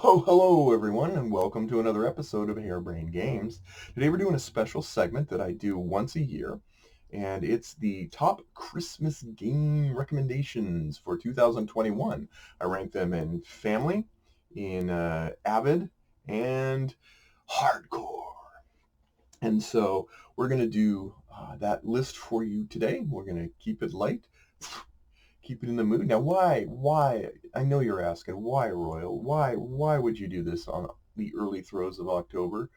Hello everyone, and welcome to another episode of Harebrained Games. Today we're doing a special segment that I do once a year, and it's the top Christmas game recommendations for 2021. I rank them in family, in avid, and hardcore. And so we're going to do that list for you today. We're going to keep it light, keep it in the mood. Now, why? I know you're asking, why, Royal? Why would you do this on the early throes of October?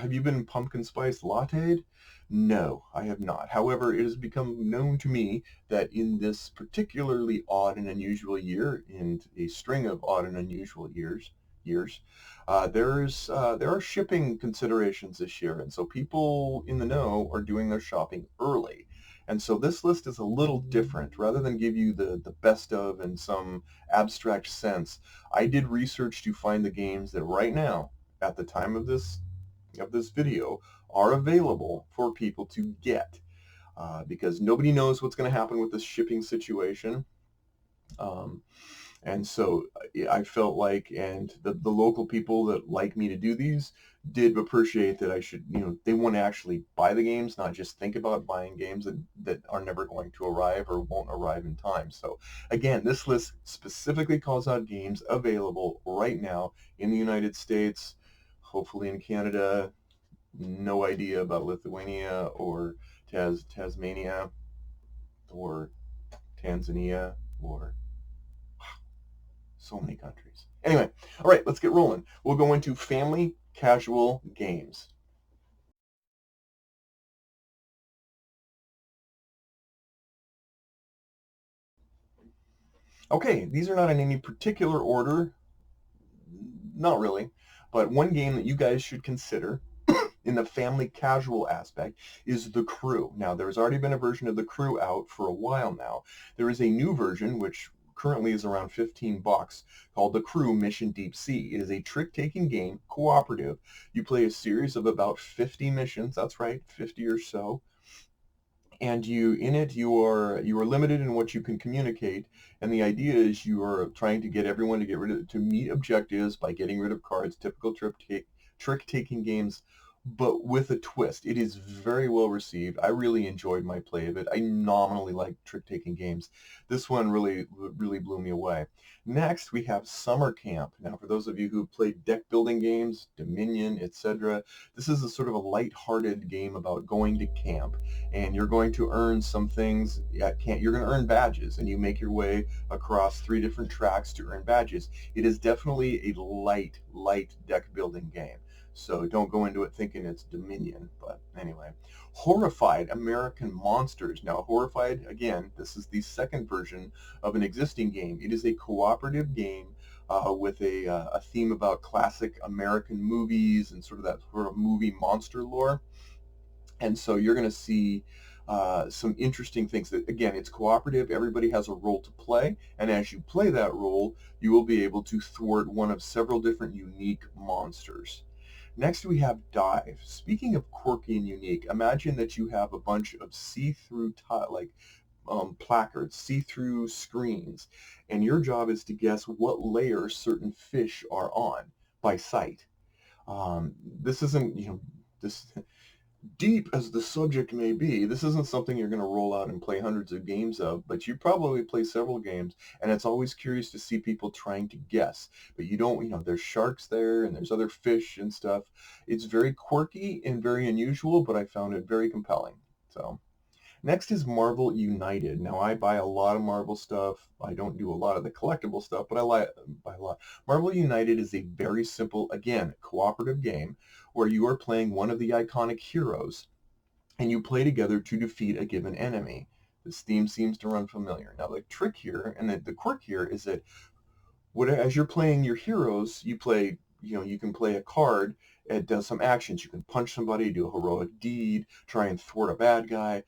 Have you been pumpkin spice latte'd? No, I have not. However, it has become known to me that in this particularly odd and unusual year, in a string of odd and unusual years, there are shipping considerations this year, and so people in the know are doing their shopping early. And so this list is a little different. Rather than give you the best of in some abstract sense, I did research to find the games that right now, at the time of this video, are available for people to get, because nobody knows what's going to happen with this shipping situation. And so I felt like, and the local people that like me to do these did appreciate that I should, they want to actually buy the games, not just think about buying games that are never going to arrive or won't arrive in time. So again, this list specifically calls out games available right now in the United States, hopefully in Canada. No idea about Lithuania or Tasmania or Tanzania or so many countries. Anyway, all right, let's get rolling. We'll go into family casual games. Okay, these are not in any particular order, not really, but one game that you guys should consider in the family casual aspect is The Crew. Now, there's already been a version of The Crew out for a while now. There is a new version, which currently is around $15, called The Crew Mission Deep Sea. It is a trick-taking game, cooperative. You play a series of about 50 missions, that's right, 50 or so, and you are limited in what you can communicate, and the idea is you are trying to get everyone to meet objectives by getting rid of cards, typical trick-taking games, but with a twist. It is very well received. I really enjoyed my play of it. I nominally like trick-taking games. This one really blew me away. Next, we have Summer Camp. Now, for those of you who played deck building games, Dominion, etc., this is a sort of a light-hearted game about going to camp, and you're going to earn some things at camp. You're going to earn badges, and you make your way across 3 different tracks to earn badges. It is definitely a light deck building game. So don't go into it thinking it's Dominion. But anyway, Horrified American Monsters. Now, Horrified, again, this is the second version of an existing game. It is a cooperative game with a theme about classic American movies and sort of that sort of movie monster lore. And so you're going to see some interesting things. That, again, it's cooperative. Everybody has a role to play. And as you play that role, you will be able to thwart one of several different unique monsters. Next, we have Dive. Speaking of quirky and unique, imagine that you have a bunch of see-through placards, see-through screens, and your job is to guess what layer certain fish are on by sight. This isn't, this deep as the subject may be, this isn't something you're going to roll out and play hundreds of games of, but you probably play several games, and it's always curious to see people trying to guess. But you don't, there's sharks there, and there's other fish and stuff. It's very quirky and very unusual, but I found it very compelling. So next is Marvel United. Now, I buy a lot of Marvel stuff. I don't do a lot of the collectible stuff, but buy a lot. Marvel United is a very simple, again, cooperative game where you are playing one of the iconic heroes, and you play together to defeat a given enemy. This theme seems to run familiar. Now, the trick here, and the quirk here, is that as you're playing your heroes, you can play a card. It does some actions. You can punch somebody, do a heroic deed, try and thwart a bad guy.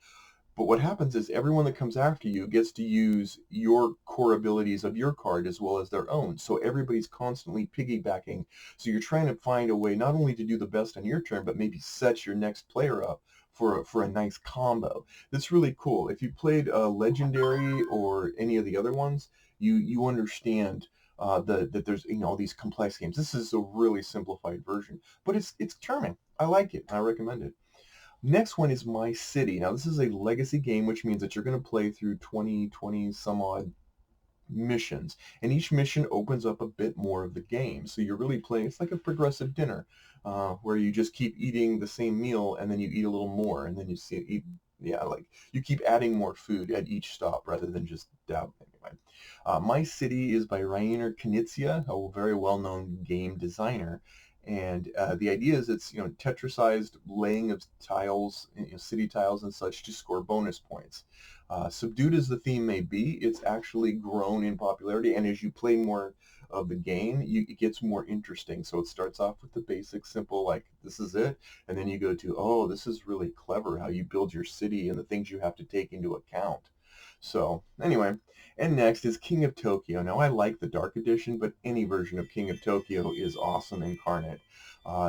But what happens is everyone that comes after you gets to use your core abilities of your card as well as their own. So everybody's constantly piggybacking. So you're trying to find a way not only to do the best on your turn, but maybe set your next player up for a nice combo. That's really cool. If you played Legendary or any of the other ones, you understand that there's all these complex games. This is a really simplified version, but it's charming. I like it. I recommend it. Next one is My City. Now this is a legacy game, which means that you're going to play through 20 some odd missions, and each mission opens up a bit more of the game. So you're really playing, it's like a progressive dinner, where you just keep eating the same meal and then you eat a little more and then you eat, yeah, like you keep adding more food at each stop rather than just dab. Anyway, My City is by Rainer Knizia, a very well-known game designer. And the idea is it's tetrasized laying of tiles, city tiles and such, to score bonus points. Subdued as the theme may be, it's actually grown in popularity, and as you play more of the game, it gets more interesting. So it starts off with the basic, simple, like this is it, and then you go to, oh, this is really clever how you build your city and the things you have to take into account. So anyway, and next is King of Tokyo. Now I like the Dark Edition, but any version of King of Tokyo is awesome incarnate.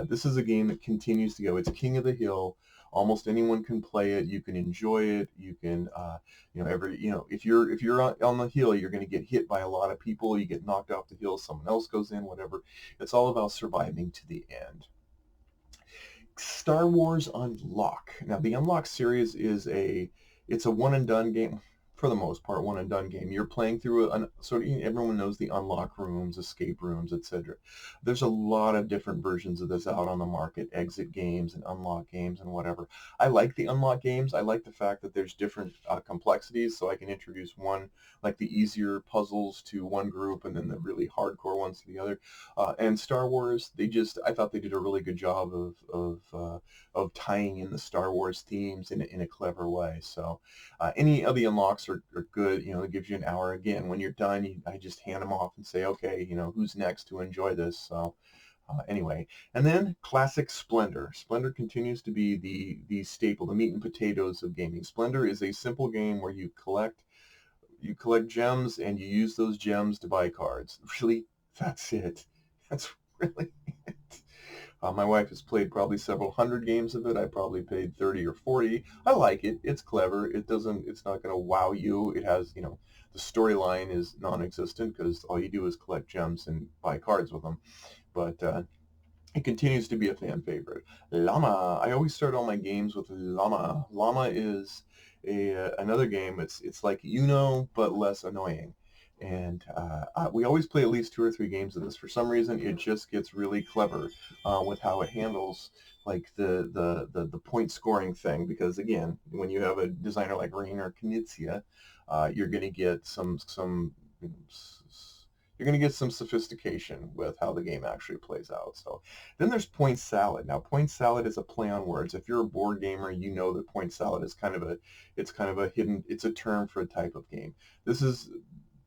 This is a game that continues to go. It's King of the Hill. Almost anyone can play it. You can enjoy it. You can, if you're on the hill, you're going to get hit by a lot of people. You get knocked off the hill. Someone else goes in. Whatever. It's all about surviving to the end. Star Wars Unlock. Now the Unlock series is it's a one and done game. For the most part, one and done game. You're playing through everyone knows the unlock rooms, escape rooms, etc. There's a lot of different versions of this out on the market, exit games and unlock games and whatever. I like the unlock games. I like the fact that there's different complexities, so I can introduce one, like the easier puzzles to one group and then the really hardcore ones to the other. And Star Wars, I thought they did a really good job of tying in the Star Wars themes in a clever way. So any of the unlocks are good. It gives you an hour. Again, when you're done, I just hand them off and say, okay, who's next to enjoy this? So anyway, and then classic Splendor. Splendor continues to be the staple, the meat and potatoes of gaming. Splendor is a simple game where you collect gems and you use those gems to buy cards. Really, that's it. That's really it. My wife has played probably several hundred games of it. I probably paid 30 or 40. I like it. It's clever. It's not going to wow you. It has, the storyline is non-existent because all you do is collect gems and buy cards with them. But it continues to be a fan favorite. LLAMA. I always start all my games with LLAMA. LLAMA is another game. It's like Uno, but less annoying. And we always play at least 2 or 3 games of this. For some reason, it just gets really clever with how it handles like the point scoring thing. Because again, when you have a designer like Rainer Knizia, you're going to get some sophistication with how the game actually plays out. So then there's Point Salad. Now Point Salad is a play on words. If you're a board gamer, you know that Point Salad is kind of a hidden, it's a term for a type of game. This is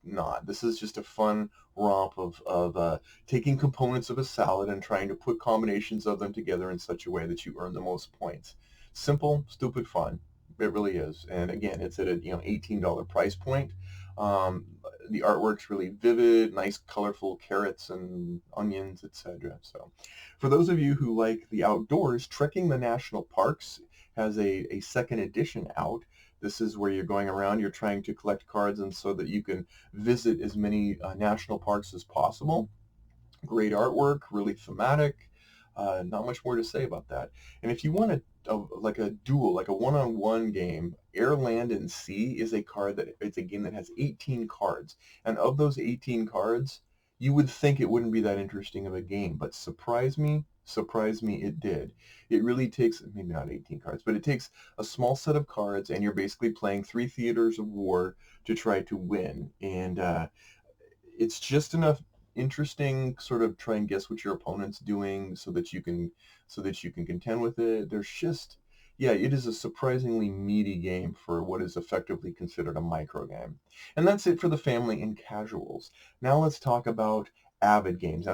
not. This is just a fun romp of taking components of a salad and trying to put combinations of them together in such a way that you earn the most points. Simple, stupid fun. It really is. And again, it's at a $18 price point. The artwork's really vivid, nice colorful carrots and onions, etc. So for those of you who like the outdoors, Trekking the National Parks has a second edition out. This is where you're going around, you're trying to collect cards and so that you can visit as many national parks as possible. Great artwork, really thematic. Not much more to say about that. And if you want like a duel, like a one-on-one game, Air, Land, and Sea is it's a game that has 18 cards. And of those 18 cards, you would think it wouldn't be that interesting of a game, but surprise me, it did. It really takes, maybe not 18 cards, but it takes a small set of cards and you're basically playing 3 theaters of war to try to win. And it's just enough interesting, sort of try and guess what your opponent's doing so that you can contend with it. There's just, yeah, it is a surprisingly meaty game for what is effectively considered a micro game. And that's it for the family and casuals. Now let's talk about avid games. Now,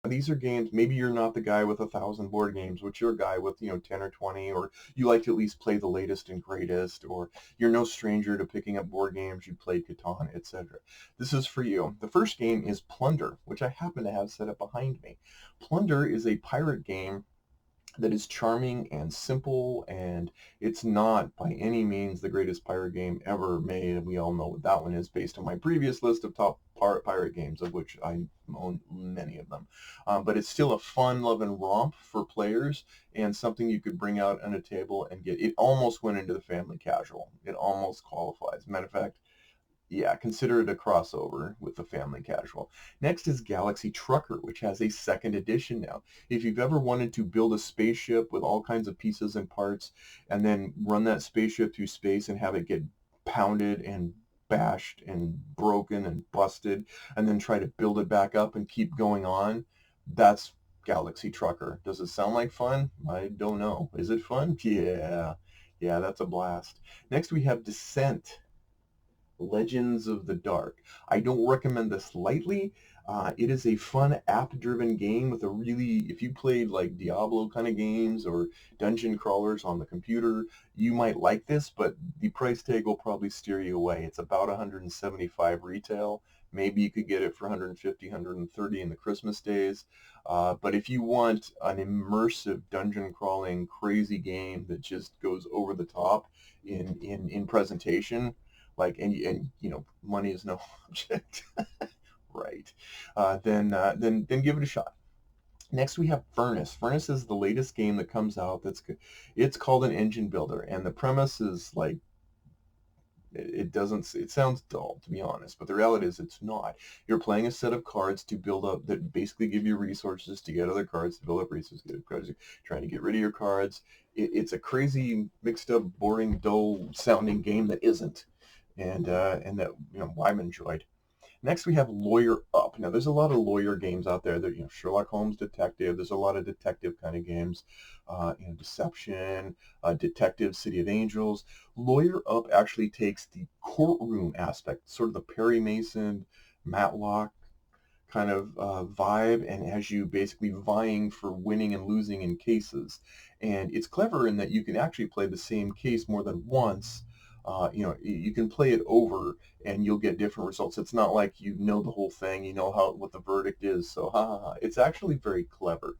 these are games, maybe you're not the guy with 1,000 board games, but you're a guy with 10 or 20, or you like to at least play the latest and greatest, or you're no stranger to picking up board games, you played Catan, etc. This is for you. The first game is Plunder, which I happen to have set up behind me. Plunder is a pirate game that is charming and simple, and it's not by any means the greatest pirate game ever made, and we all know what that one is based on my previous list of top pirate games, of which I own many of them. But it's still a fun, love, and romp for players, and something you could bring out on a table and get. It almost went into the family casual. It almost qualifies. Matter of fact, yeah, consider it a crossover with the family casual. Next is Galaxy Trucker, which has a second edition now. If you've ever wanted to build a spaceship with all kinds of pieces and parts and then run that spaceship through space and have it get pounded and bashed and broken and busted and then try to build it back up and keep going on, that's Galaxy Trucker. Does it sound like fun? I don't know. Is it fun? Yeah. Yeah, that's a blast. Next we have Descent. Legends of the Dark. I don't recommend this lightly. It is a fun app-driven game with a really, if you played like Diablo kind of games or dungeon crawlers on the computer, you might like this, but the price tag will probably steer you away. It's about 175 retail. Maybe you could get it for 150, 130 in the Christmas days. But if you want an immersive dungeon crawling crazy game that just goes over the top in presentation, like and you know, money is no object, right? Then give it a shot. Next we have Furnace. Furnace is the latest game that comes out. It's called an engine builder, and the premise is like it sounds dull, to be honest, but the reality is it's not. You're playing a set of cards to build up, that basically give you resources to get other cards, to build up resources, get cards, trying to get rid of your cards. It's a crazy, mixed up, boring, dull sounding game that isn't. And that, you know, I've enjoyed. Next, we have Lawyer Up. Now, there's a lot of lawyer games out there. That, you know, Sherlock Holmes Detective. There's a lot of detective kind of games. You know, Deception, Detective, City of Angels. Lawyer Up actually takes the courtroom aspect, sort of the Perry Mason, Matlock kind of vibe, and has you basically vying for winning and losing in cases. And it's clever in that you can actually play the same case more than once. You know, you can play it over and you'll get different results. It's not like you know the whole thing, you know what the verdict is. So ha ha ha. It's actually very clever,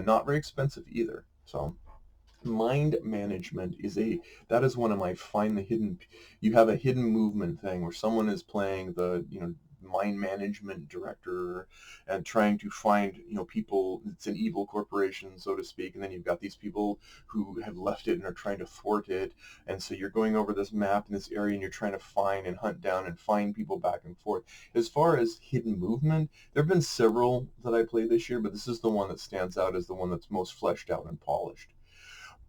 not very expensive either. So mind management that is one of my find the hidden. You have a hidden movement thing where someone is playing the, you know, mind management director and trying to find, you know, people. It's an evil corporation, so to speak, and then you've got these people who have left it and are trying to thwart it, and so you're going over this map in this area and you're trying to find and hunt down and find people back and forth. As far as hidden movement, there have been several that I played this year, but this is the one that stands out as the one that's most fleshed out and polished.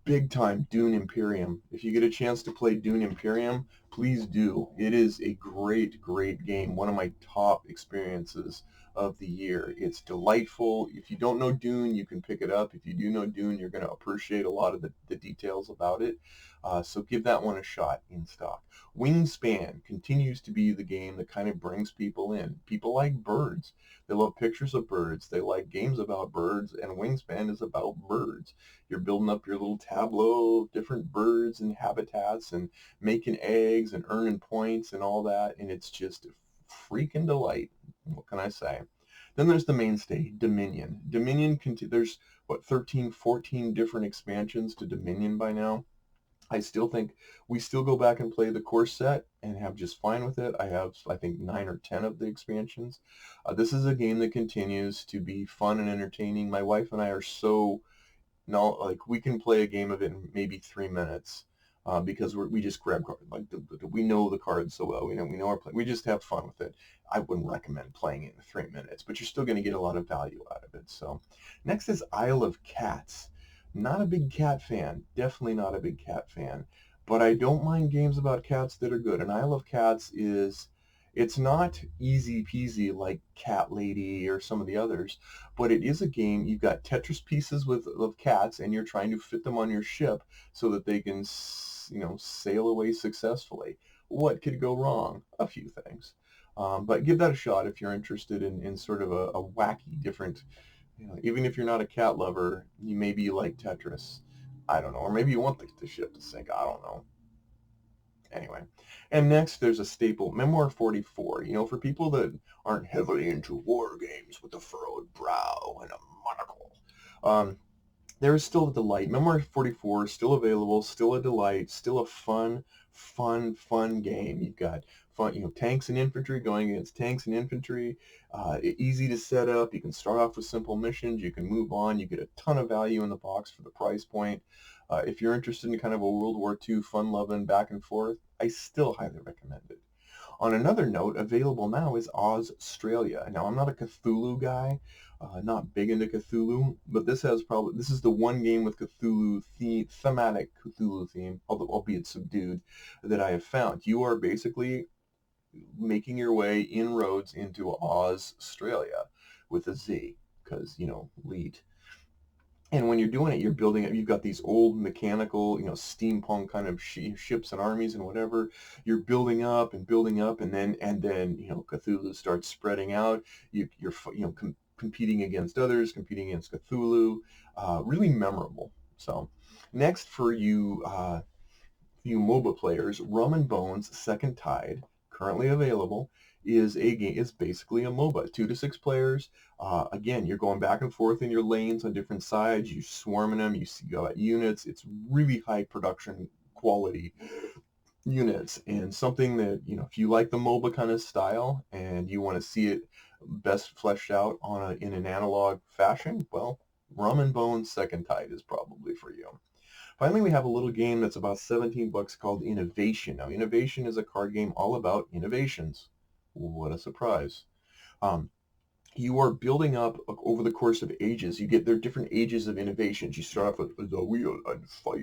Big time Dune Imperium. If you get a chance to play Dune Imperium, please do. It is a great, great game. One of my top experiences of the year. It's delightful. If you don't know Dune, you can pick it up. If you do know Dune, you're going to appreciate a lot of the details about it. So give that one a shot in stock. Wingspan continues to be the game that kind of brings people in. People like birds. They love pictures of birds. They like games about birds, and Wingspan is about birds. You're building up your little tableau of different birds and habitats and making eggs and earning points and all that, and it's just a freaking delight. What can I say? Then there's the mainstay, Dominion. There's what, 13, 14 different expansions to Dominion by now. I still think we still go back and play the core set and have just fine with it. I have, I think, 9 or 10 of the expansions. This is a game that continues to be fun and entertaining. My wife and I are so, no, like, we can play a game of it in maybe 3 minutes, because we just grab cards. Like, we know the cards so well. We know our play. We just have fun with it. I wouldn't recommend playing it in 3 minutes, but you're still going to get a lot of value out of it. So next is Isle of Cats. Not a big cat fan. Definitely not a big cat fan. But I don't mind games about cats that are good. And Isle of Cats it's not easy peasy like Cat Lady or some of the others, but it is a game. You've got Tetris pieces of cats, and you're trying to fit them on your ship so that they can, you know, sail away successfully. What could go wrong? A few things. But give that a shot if you're interested in sort of a wacky, different, you know, even if you're not a cat lover, you maybe like Tetris. I don't know. Or maybe you want the ship to sink. I don't know. Anyway. And next, there's a staple, Memoir 44. You know, for people that aren't heavily into war games with a furrowed brow and a monocle. there is still a delight. Memoir 44 is still available, still a delight, still a fun game. You've got fun, tanks and infantry going against tanks and infantry. Easy to set up. You can start off with simple missions. You can move on. You get a ton of value in the box for the price point. If you're interested in kind of a World War II fun-loving back and forth, I still highly recommend it. On another note, available now is Australia. Now, I'm not a Cthulhu guy, not big into Cthulhu, but this is the one game with Cthulhu thematic Cthulhu theme, although albeit subdued, that I have found. You are basically making your way inroads into Australia with a Z, because lead. And when you're doing it, you're building it. You've got these old mechanical, steampunk kind of ships and armies and whatever. You're building up, and then Cthulhu starts spreading out. You're competing against others, competing against Cthulhu. Really memorable. So, next for you MOBA players, Rum and Bones Second Tide, currently available, is basically a MOBA. 2 to 6 players. Again, you're going back and forth in your lanes on different sides. You're swarming them. You got units. It's really high production quality units, and something that if you like the MOBA kind of style and you want to see it best fleshed out in an analog fashion, well, Rum and Bones Second Tide is probably for you. Finally, we have a little game that's about 17 bucks called Innovation. Now, Innovation is a card game all about innovations. What a surprise. You are building up over the course of ages. There are different ages of innovations. You start off with the wheel and fire,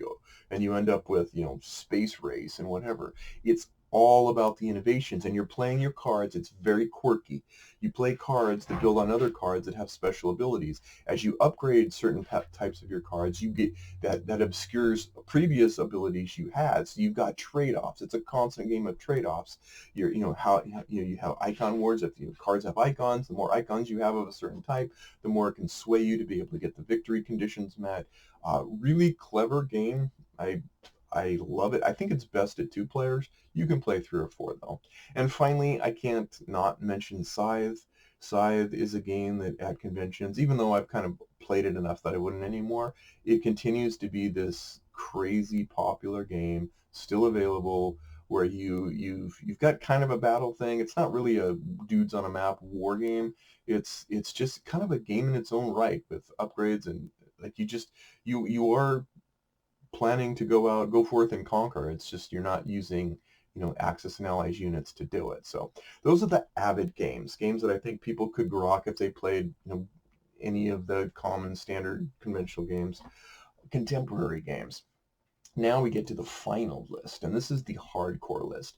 and you end up with, space race and whatever. It's all about the innovations, and you're playing your cards. It's very quirky. You play cards that build on other cards that have special abilities. As you upgrade certain types of your cards, you get that obscures previous abilities you had. So you've got trade-offs. It's a constant game of trade-offs. You have icon wars. If cards have icons, the more icons you have of a certain type, the more it can sway you to be able to get the victory conditions met. Really clever game. I love it. I think it's best at 2 players. You can play 3 or 4 though. And finally, I can't not mention Scythe. Scythe is a game that at conventions, even though I've kind of played it enough that I wouldn't anymore, it continues to be this crazy popular game, still available, where you've got kind of a battle thing. It's not really a dudes on a map war game. It's just kind of a game in its own right with upgrades, and like you are planning to go forth and conquer. It's just you're not using Axis and Allies units to do it. So those are the avid games that I think people could grok if they played any of the common standard conventional games, contemporary games. Now we get to the final list, and this is the hardcore list.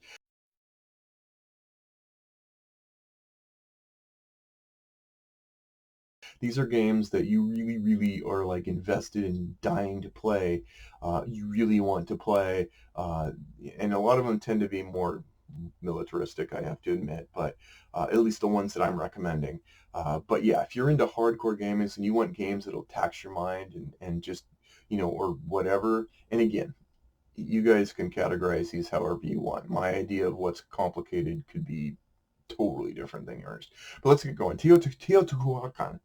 These are games that you really are like invested in, dying to play. You really want to play, and a lot of them tend to be more militaristic, I have to admit, but at least the ones that I'm recommending. But yeah, if you're into hardcore gaming and you want games that'll tax your mind and just, or whatever, and again, you guys can categorize these however you want. My idea of what's complicated could be totally different than yours. But let's get going. Teotihuacan,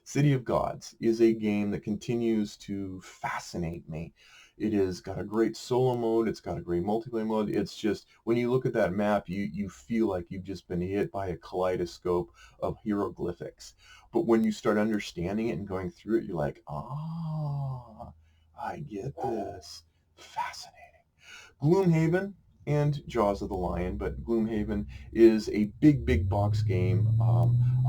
City of Gods, is a game that continues to fascinate me. It has got a great solo mode. It's got a great multiplayer mode. It's just, when you look at that map, you feel like you've just been hit by a kaleidoscope of hieroglyphics. But when you start understanding it and going through it, you're like, ah, I get this. Fascinating. Gloomhaven and Jaws of the Lion, but Gloomhaven is a big box game.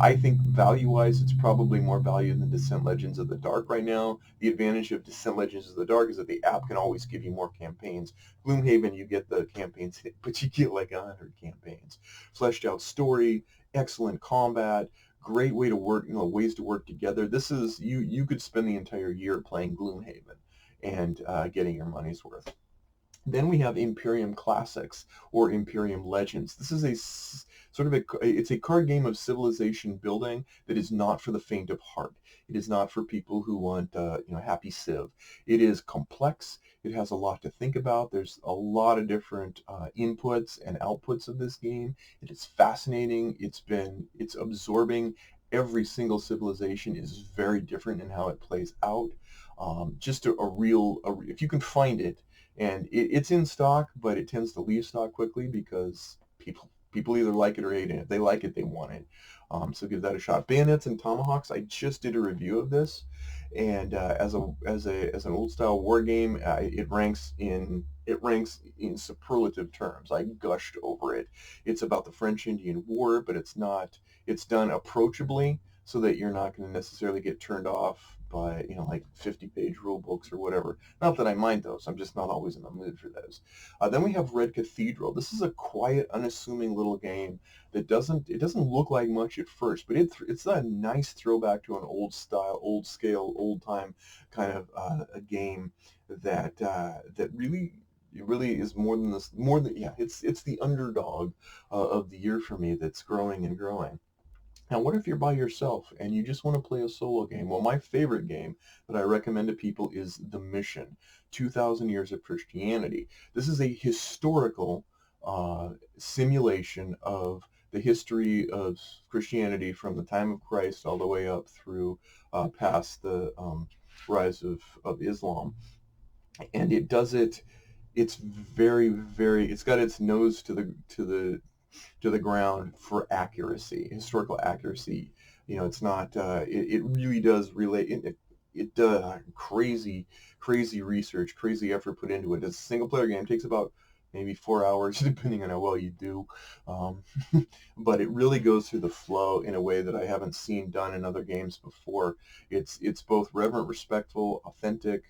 I think value-wise, it's probably more value than Descent Legends of the Dark right now. The advantage of Descent Legends of the Dark is that the app can always give you more campaigns. Gloomhaven, you get the campaigns, but you get like 100 campaigns. Fleshed out story, excellent combat, great way to work, ways to work together. This is, you could spend the entire year playing Gloomhaven and getting your money's worth. Then we have Imperium Classics or Imperium Legends. This is it's a card game of civilization building that is not for the faint of heart. It is not for people who want, happy civ. It is complex. It has a lot to think about. There's a lot of different inputs and outputs of this game. It is fascinating. It's absorbing every single civilization is very different in how it plays out. Just a real, if you can find it, and it's in stock, but it tends to leave stock quickly because people either like it or hate it. If they like it, they want it. So give that a shot. Bayonets and Tomahawks. I just did a review of this, and as an old style war game, it ranks in superlative terms. I gushed over it. It's about the French Indian War, but it's not. It's done approachably so that you're not going to necessarily get turned off by, like 50-page rule books or whatever. Not that I mind those. I'm just not always in the mood for those. Then we have Red Cathedral. This is a quiet, unassuming little game that doesn't look like much at first, but it's a nice throwback to an old style, old scale, old time kind of a game that really, it really is more than this, more than, yeah, it's the underdog of the year for me that's growing and growing. Now, what if you're by yourself and you just want to play a solo game? Well, my favorite game that I recommend to people is The Mission, 2,000 Years of Christianity. This is a historical simulation of the history of Christianity from the time of Christ all the way up through past the rise of Islam. And it does it, it's very, very, it's got its nose to the ground for accuracy, historical accuracy. It's not. It really does relate. It does crazy research, crazy effort put into it. It's a single player game. It takes about maybe 4 hours, depending on how well you do. Um, but it really goes through the flow in a way that I haven't seen done in other games before. It's both reverent, respectful, authentic,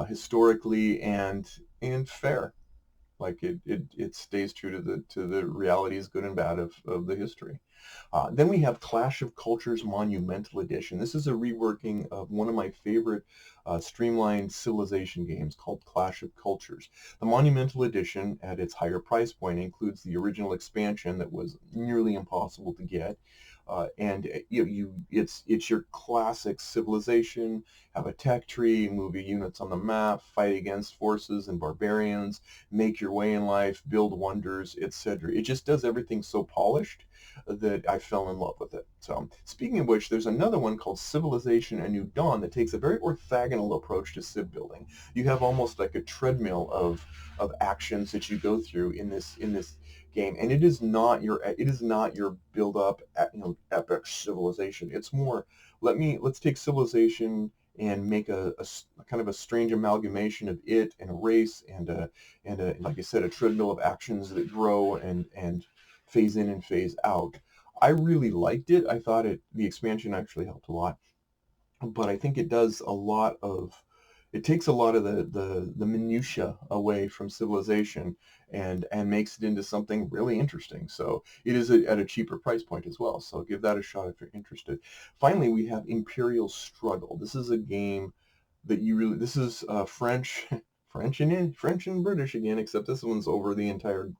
historically, and fair. Like it stays true to the realities, good and bad, of the history. Then we have Clash of Cultures Monumental Edition. This is a reworking of one of my favorite streamlined civilization games called Clash of Cultures. The Monumental Edition, at its higher price point, includes the original expansion that was nearly impossible to get. And it's your classic civilization, have a tech tree, move your units on the map, fight against forces and barbarians, make your way in life, build wonders, etc. It just does everything so polished that I fell in love with it. So, speaking of which, there's another one called Civilization: A New Dawn that takes a very orthogonal approach to civ building. You have almost like a treadmill of actions that you go through in this game, and it is not your build up, epic civilization. It's more, let's take civilization and make a kind of a strange amalgamation of it and a race and like I said, a treadmill of actions that grow and phase in and phase out. I really liked it. I thought the expansion actually helped a lot, but I think it takes a lot of the minutia away from civilization and makes it into something really interesting. So it is at a cheaper price point as well. So give that a shot if you're interested. Finally, we have Imperial Struggle. This is a game that this is French, French and British again, except this one's over the entire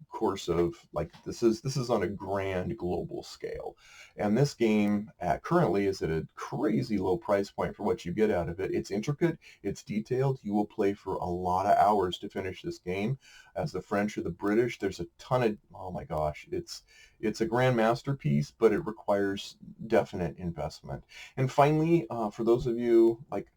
course of, like, this is on a grand global scale, and this game currently is at a crazy low price point for what you get out of it. It's intricate, it's detailed. You will play for a lot of hours to finish this game. As the French or the British, there's a ton of, oh my gosh, it's a grand masterpiece, but it requires definite investment. And finally, for those of you, like,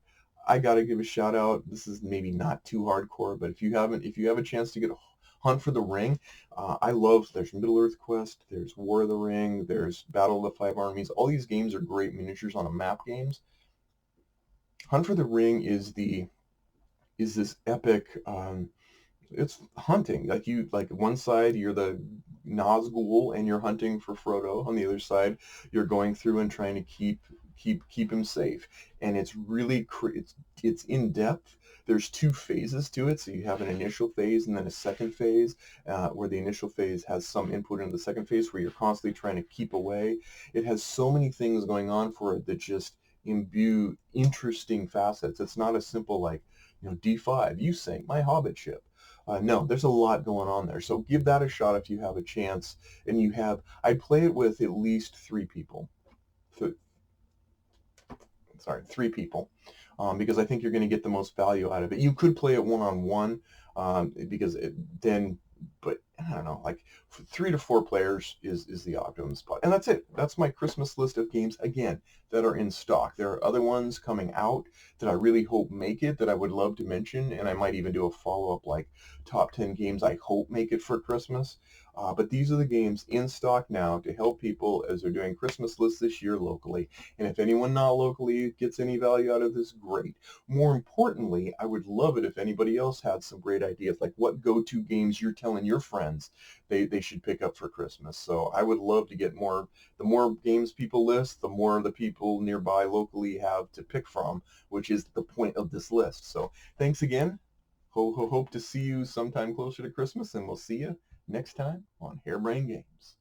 I gotta give a shout out. This is maybe not too hardcore, but if you have a chance to get a Hunt for the Ring, there's Middle-earth Quest, there's War of the Ring, there's Battle of the Five Armies. All these games are great miniatures on a map games. Hunt for the Ring is this epic, it's hunting. Like one side, you're the Nazgul and you're hunting for Frodo. On the other side, you're going through and trying to keep him safe. And it's really, it's in depth. There's two phases to it. So you have an initial phase and then a second phase, where the initial phase has some input into the second phase where you're constantly trying to keep away. It has so many things going on for it that just imbue interesting facets. It's not a simple, like, D5, you sank my hobbit ship. No, there's a lot going on there. So give that a shot if you have a chance. And I'd play it with at least three people. Three people, because I think you're going to get the most value out of it. You could play it one-on-one, because but I don't know, like 3 to 4 players is the optimum spot. And that's it. That's my Christmas list of games, again, that are in stock. There are other ones coming out that I really hope make it that I would love to mention, and I might even do a follow-up like top 10 games I hope make it for Christmas. But these are the games in stock now to help people as they're doing Christmas lists this year locally. And if anyone not locally gets any value out of this, great. More importantly, I would love it if anybody else had some great ideas, like what go-to games you're telling your friends they should pick up for Christmas. So I would love to get more. The more games people list, the more the people nearby locally have to pick from, which is the point of this list. So thanks again. Hope to see you sometime closer to Christmas, and we'll see you next time on Harebrained Games.